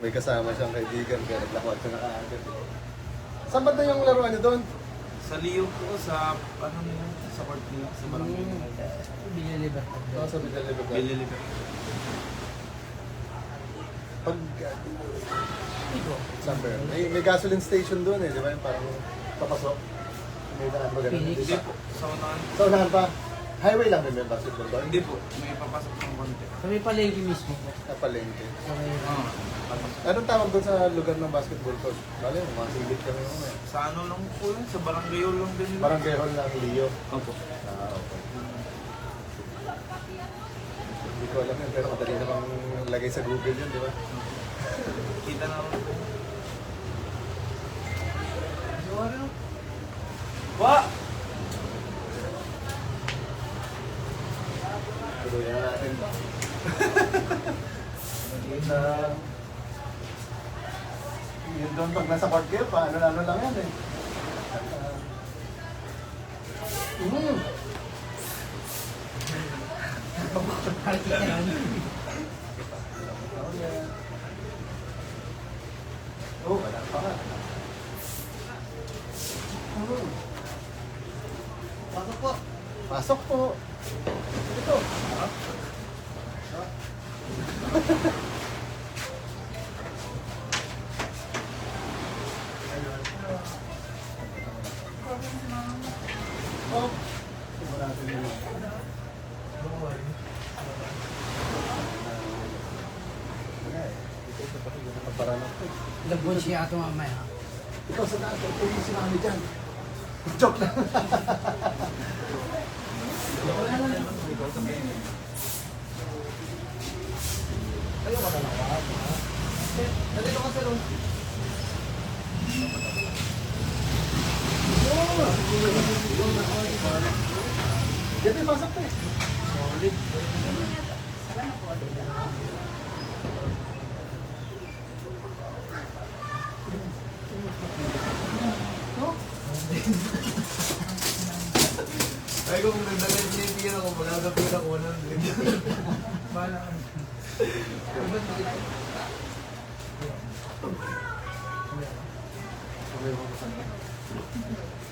May kasama siyang kaibigan kaya naglakad siya na kaagad. Saan ba na yung laruan niyo doon? Sa Leo po, sa ano nila, sa court nila, sa barangay nila. Binilibat. Oo, sa Vidalibag. Bililigan. Pag... Saan ba yun? May gasoline station doon eh, di ba? Yung parang papasok. May daan ba ganun? Hindi po, sa unahan. Sa unahan pa? Highway lang din yung basketball doon? Hindi po, may papasok ng konti. Sa may palengke mismo po. Napalengke. Sa may... Oo, papasok. Anong tawag doon sa lugar ng basketball court? Bale, mga silip kami mo eh. Sa ano lang po yun, sa barangay lang din nila. Barangay Hall ng Leo. Opo. Ah, okay. Hindi ko alam yun, pero madali namang lagay sa Google yun, di ba? Kita na ako. Wa! Tuloy na natin ba? Kita... Yun doon pag nasa court kayo, paano-ano lang yan eh. Mm. Oh, wala pa nga. Pasok po. Pasok po. Ito. Oh. Sigurado yun. Ito pa rin yung kaparanap ko. Labon siya ato mamaya. Ikaw sa daan, ito yung sinami dyan. Joke lang. Ayaw ka na lang. Nandito ka sa room. Diyan tayo pasok tayo. Solid. Ay, kung nagdagan niya yung tingin ako, magagapin ako na. Bahala ka.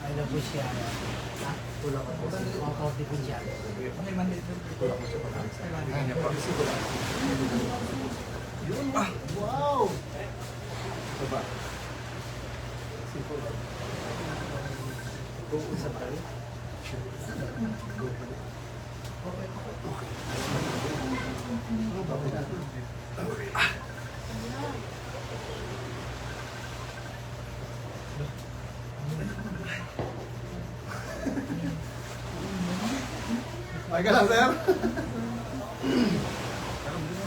Ay, labon siya. Tulak ko po. Mga korte po siya. Tulak mo siya pala. Kanya pa. Yun. Wow! Ito ba? Sipol. Isa pa rin. Okay ka lang, sir?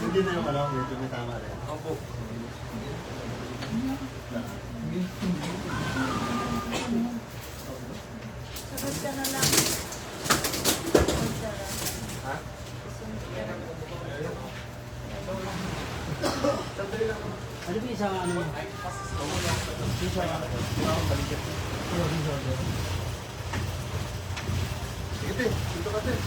Hindi na yung alam, medyo may tama rin. Opo. Sabad ka na lang. Ha? Ano ba isang ano? Sige, Tin. Dito ka, Tin.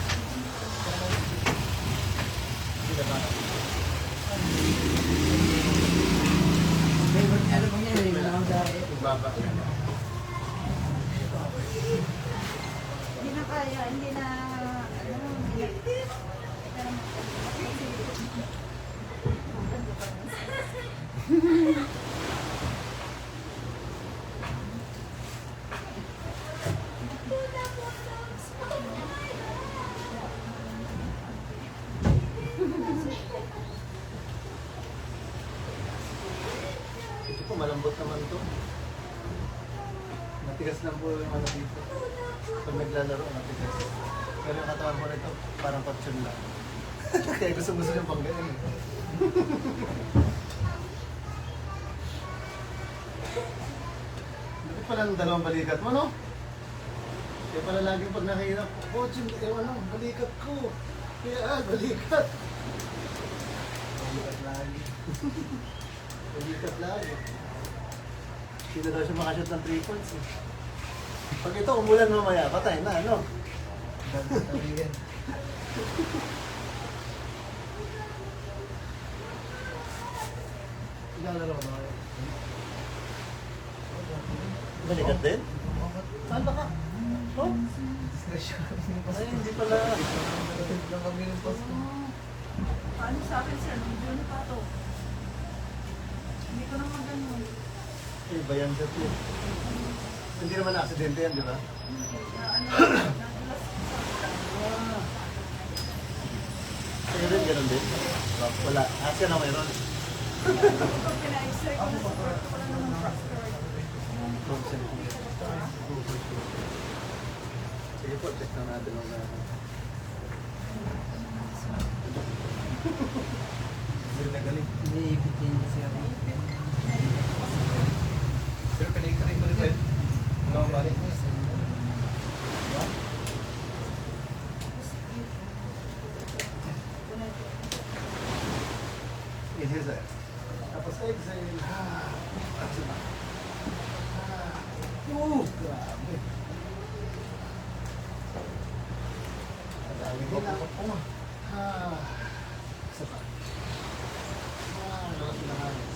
Favorite ano ba yan? Yung mga dahil. Baba. Hindi na kaya, hindi na, ano, hindi na. Ito po, malambot naman to. Matigas lang po yung ano dito. Pag naglalaro, matigas. Pero yung katawan mo nito, parang patsyon lang. Kaya gusto yung panggain. Bakit pala ng dalawang balikat mo, no? Kaya pala laging pag nakahirap, coach, yung ano, balikat ko. Kaya, balikat. Balikat lagi. Balikat lagi. Hindi na daw siya makashoot ng 3 points eh. Pag ito umulan mamaya, patay na, ano? Naglalaro ba kayo? Balikat din? Saan ba ka? Oh? Discretion. Ay, hindi pala. Lang kami ng Pasko. Paano sa akin, sir? Video na pa to. Hindi ko naman ganun. Eh, bayan sa ito. Hindi naman na-aksidente yan, di ba? Nadulas Ah. Sa'yo rin, ganun din? Wala. Asya na mayroon. Pag pina-x-ray ko na support ko na naman fractured. Sige po, check na natin ang Hindi na galing. Iniipit din kasi ako. Pero pinag-try mo rin. Ano ang balik? Inhale sir. Tapos exhale. Grabe. Madami din ako. Isa pa. Lakas na hangin.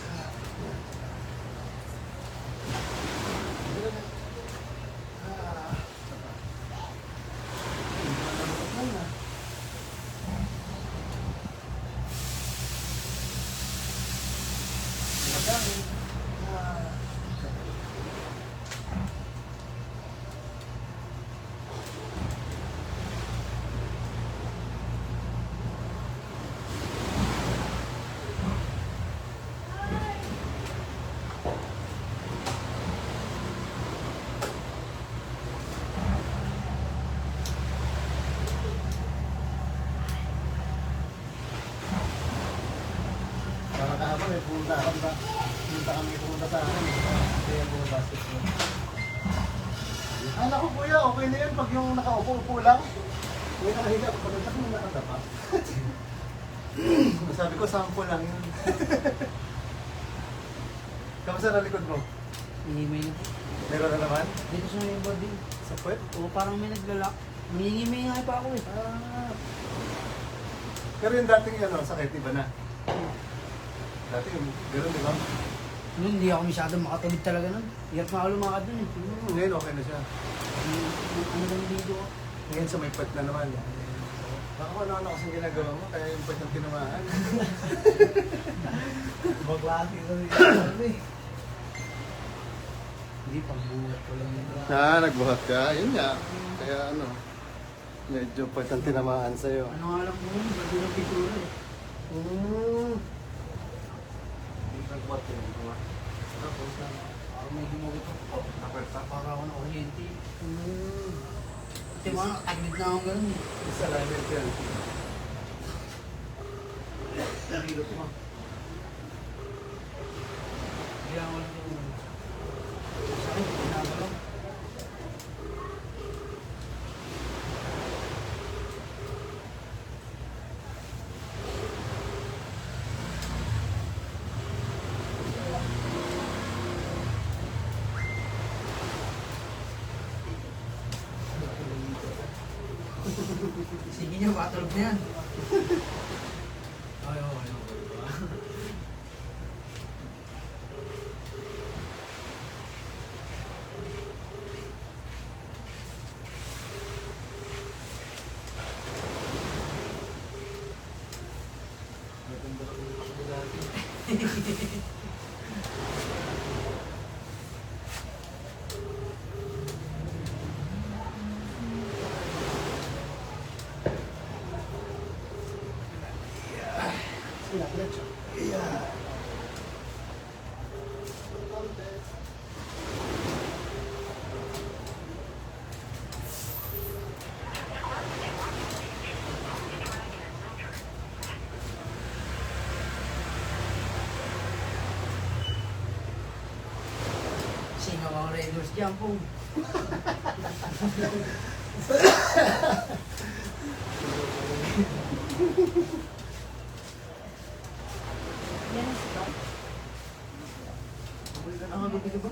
Isa pa. Parang kahapon may pumunta kami ba? Pumunta sa akin. Kaya po basketball. Ah, naku kuya, okay na yan pag yung nakaupo-upo lang. May nakahiga ako pag nagsak mo nakadapa. Sabi ko, sample lang yun. Kamusta na likod mo? Hihimay na po. Meron na naman? Dito sa may body. Sa puwet? Oo, parang may naglalak. Hihimay pa ako eh. Ah. Pero yung dating ano, sakit, iba na. Dati yung gano'n, di ba? Noon, hindi ako masyadong makatulog talaga nun. Hirap nga ako lumakad nun eh. Ngayon okay na siya. Ano lang dito ko? Ngayon sa may puwet na naman. Baka kung ano-ano kasing ginagawa mo, kaya yung puwet ng tinamaan. Baklase ko rin. Hindi, pagbuhat ko lang yun. Nagbuhat ka? Yun nga. Kaya ano, medyo puwet ang tinamaan sa'yo. Ano nga lang po yun, ba't yung pitura eh. Nagbuhat ko yun. Tapos parang may gumagit ako. Naperta. Para ako na kuryente. Kasi mga taglit na akong ganun eh. Isa lang yun yan. Nahilot mo. Kaya ako lang yung sa akin, pinagalaw. Sige niyo, matulog na yan. Ayaw. Sino ang Raiders dyan po? Yan ang sigaw. Ang mabuti ka ba?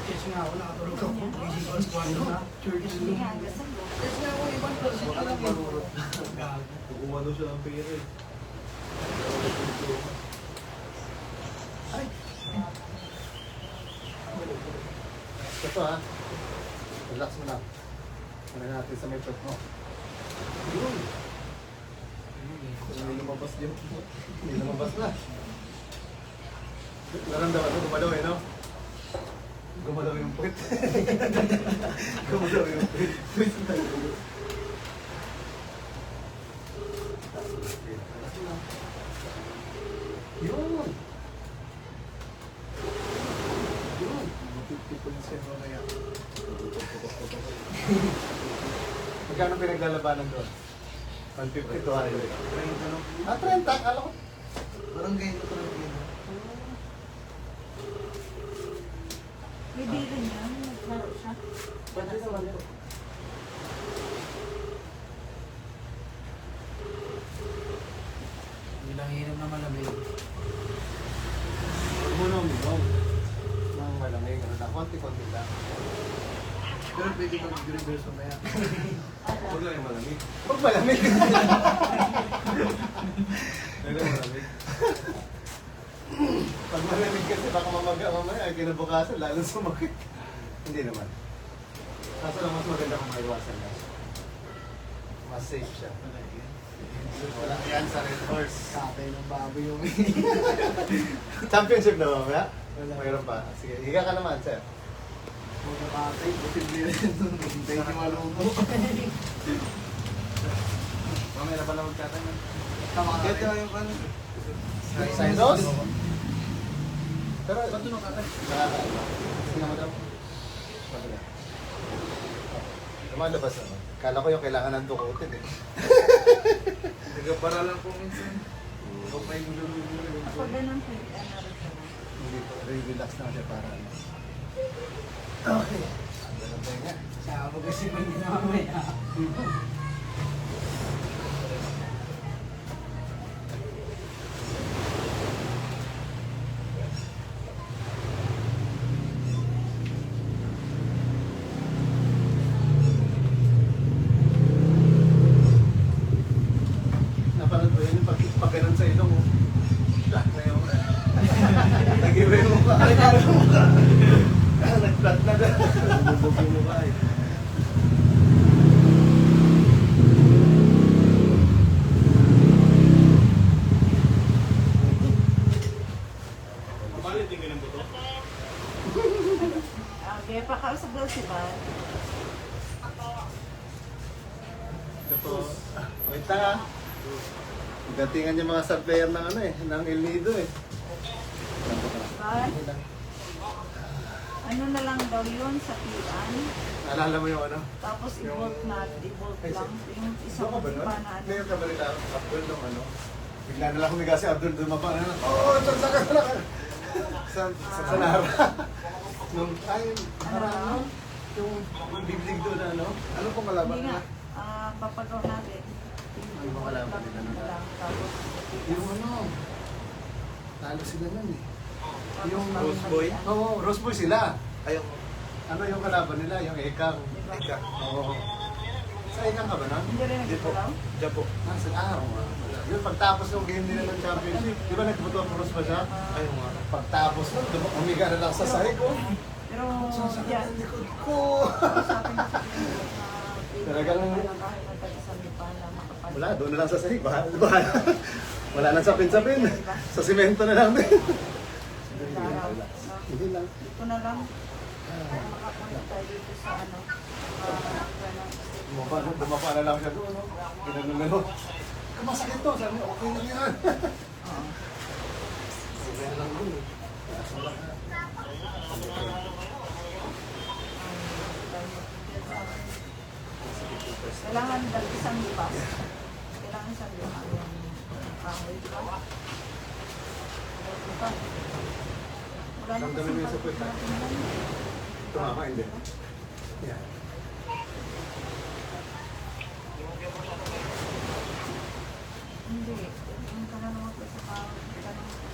Chess nga ako, nakatulog ako. Gising ko squad na. Church Hindi hanggang sa loob. Tapos nga ako ibang close Baka lang marurot. Gago. Umano siya ng pera eh. Ay! Ito ha. Relax mo lang. Ano natin sa may pet mo. Yun. Hindi lumabas din. Hindi lumabas na. Naramdaman mo, gumalaw eh, no? Gumalaw yung puwit. Gumalaw yung puwit. Yun! Yun! 50% mo kaya. Magkano pinaglalabanan doon? 150 to 100. Ah, 30? Kala ko. Parang ganito, parang ganito. May dito niya, naglaro siya. Pwede naman yun. Hindi lang hinom na malamig. Huwag mo nang uminom. Nang malamig, ano na, konti-konti lang. Pero pwede ka mag-reverse mamaya. Huwag lang yung malamig. Huwag malamig! Huwag lang malamig. Pag malamig kasi baka mamaga mamaya, kinabukasan lalo sumakit. Hindi naman. Kaso lang mas maganda kung maiwasan na. Mas safe siya. Wala yan sa Red Horse. Katay ng baboy yung Championship na mamaya? Wala. Mayroon pa. Sige, higa ka naman, sir. mga katay. Posible rin ito. Hintay niyo maluto. Mamaya na pala magkatay na. Ito yung ano. Sinos? Pero, Ba't doon ang katay? nakakaano. Sinama daw. Pagla. Lumalabas naman. Kala ko yung kailangan ng dukutin eh. Nagapara lang po minsan. Okay, Ako ganun po, ano rin siya. hindi po. Relax na siya para ano. Okay. Ang ganun tayo nga. Sabi kasi pag ginamaya. Napanood mo yun yung pag ganun sa ilong oh. Flat na yung... Nag-iba yung mukha. Nag-iba yung mukha. Nag-flat na na. Bubog yung mukha eh. Okay, pakausap daw si Bal. Ito po. Wait lang ah. Gatingan yung mga surveyor ng ano eh, ng El Nido eh. Bal, ano na lang daw yun sa pian. Naalala mo yung ano? Tapos i-bolt natin, i-bolt Ay, lang. Yung Doon isang ka ba nun? pa na ano. Ngayon ka ba rin Abdul nung ano? Bigla na lang humiga si Abdul dumapa na lang. Oo, sa ka na lang. Sa Nara. Nung, ay, ano? Yung biblig doon na ano? Ano pong kalaban Hindi nga, na? papagaw natin. Ay, mga kalaban nila na. Lang, tapos, Yung ano? Talo sila nun eh. Yung Rose Boy? Oo, Rose Boy sila. Ayaw. Ano yung kalaban nila? Yung Ekang. Diba? Ika. Oo. Sa Ekang ka ba nun? Hindi rin Hindi po. nagpapalaw? Diyan po. Oo nga. Yun, pagtapos ng game nila ng championship, di ba nagbuto ang Rose ba siya? Ayaw nga. Pagtapos nun, umiga na lang sa sahig ko. Pero, yan. Likod ko. Sa akin na sa Talagang- kahit nagpag-isang lipa na makapal. Wala, doon na lang sa sahig. Bahala. Wala nang sapin-sapin. Sa simento na lang din. Hindi lang. Dito na lang. Para makapunta tayo dito sa ano. Dumapa na lang siya doon. No? Ginano-gano. Masakit to. Sabi niya, okay lang yan. Okay lang doon eh. Kailangan dal isang lipas. Kailangan isang lipas. Kahoy pa. Wala na Damdamin mo yung kasing sapit, ha? natin yan. Tumama, hindi. Yeah. Hindi. Yung kananawa ko sa kahoy. Kananawa ko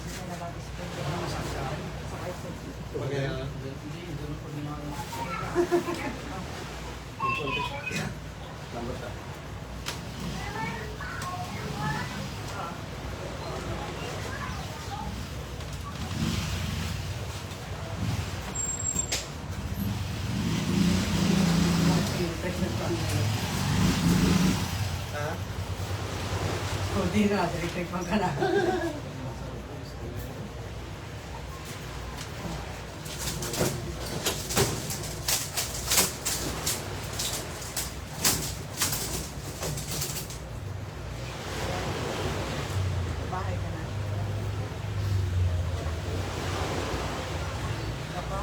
sa nalabis ko. Sa kaisip. Pag- Hindi, doon po ginamaya. Lambot na. Hindi na, electric fan ka na. Bahay ka na. Ako,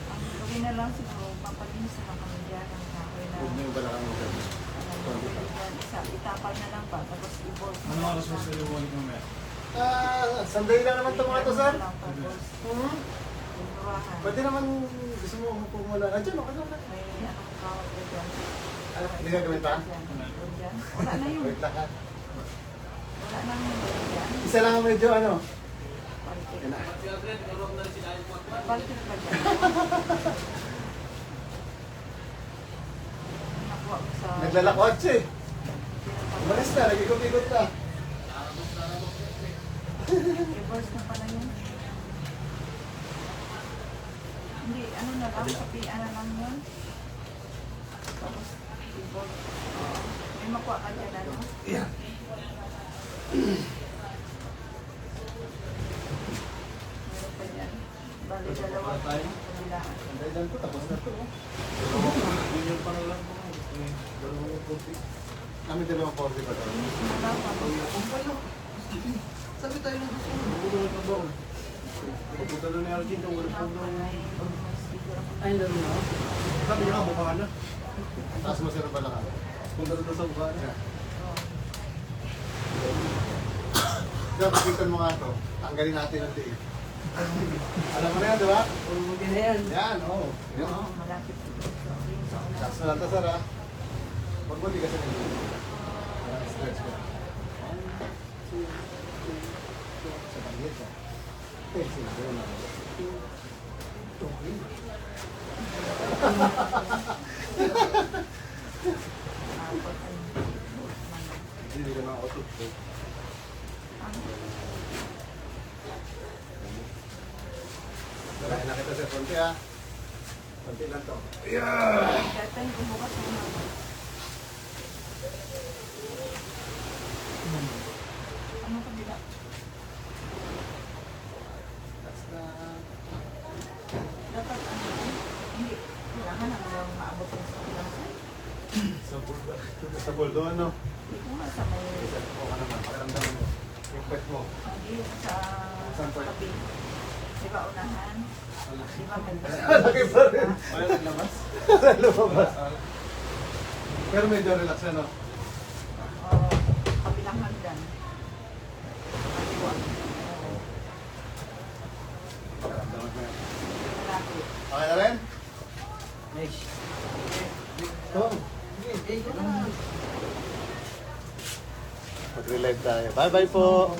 ang gawin na lang siguro, papalinis na lang kami dyan ang kahoy na Huwag mo yung balakang mo. itapal na lang pa, tapos i-bolt na Ano lang oras mo siya. sa liwanag mamaya? Sunday lang naman ito mga to, sir. Lang, tapos Hmm? bunurahan. Pwede naman gusto mo pumula. Diyan, okay lang. May anong kawag ka dyan. Ano, hindi gagawin pa? Dyan. Dyan. Wala na yun. Wait lang ha. Wala na yun. Dyan. Isa lang ang medyo ano. Balti. Yan na. Balti pa dyan. Nakuha ko sa... Naglalakwatsi eh. Umalis na, nag-ikot-ikot na. Reverse na pala yun. Hindi, ano na lang, kapian na lang yun. Tapos, i-bolt. May makuha ka dyan, ano? Yeah. Meron pa dyan. Bali, dalawa. Kabilaan. Ang dahilan ko, tapos na to. Yun pa na lang po. Dalawang kopi. Kami dalawang 40 ba to? Sabi tayo na gusto mo. Bubulot na ba? Pagpunta doon ni Arjun, wala pa doon. Ay, laro na. Sabi niya ka, bukahan na. Taas mo sir ang balakang. Punta doon sa bukahan na. Yeah. Kaya pakitan mo nga to. Tanggalin natin ang tiig. Alam mo na yan, di ba? Pulbutin na yan. Yan, oo. Yan. Oo, malapit. Yung sa una. Taas na lang to sir ha. Huwag mo ligasan yung stretch ko. 1, 2, 3, 4. Sa bangit ha. Okay, sige. Gawin natin. 2, 3. Apat ang bolt man. Hindi ka na auto. Dalayan na kita sir. Konti ha. Konti lang to. Dati yung bumukas mo na. Anong kabila? Taas na. Dapat ano, hindi. Kailangan na lang maabot yung sa kabila. Sa buldo ano? Hindi ko nga sa may... Isa po ka naman. Pakiramdaman mo. Yung pwet mo. Hindi yung sa Saan po? tabi. Di ba unahan? Di ba may Laki pa rin. Ayaw naglabas. Lumabas. Pero medyo relax na no? O, kabilang hagdan. Kaliwa. Oo, Pakiramdaman mo yan. malapit. Okay na rin? Nice. Oo. Mag-relive tayo. Bye-bye po.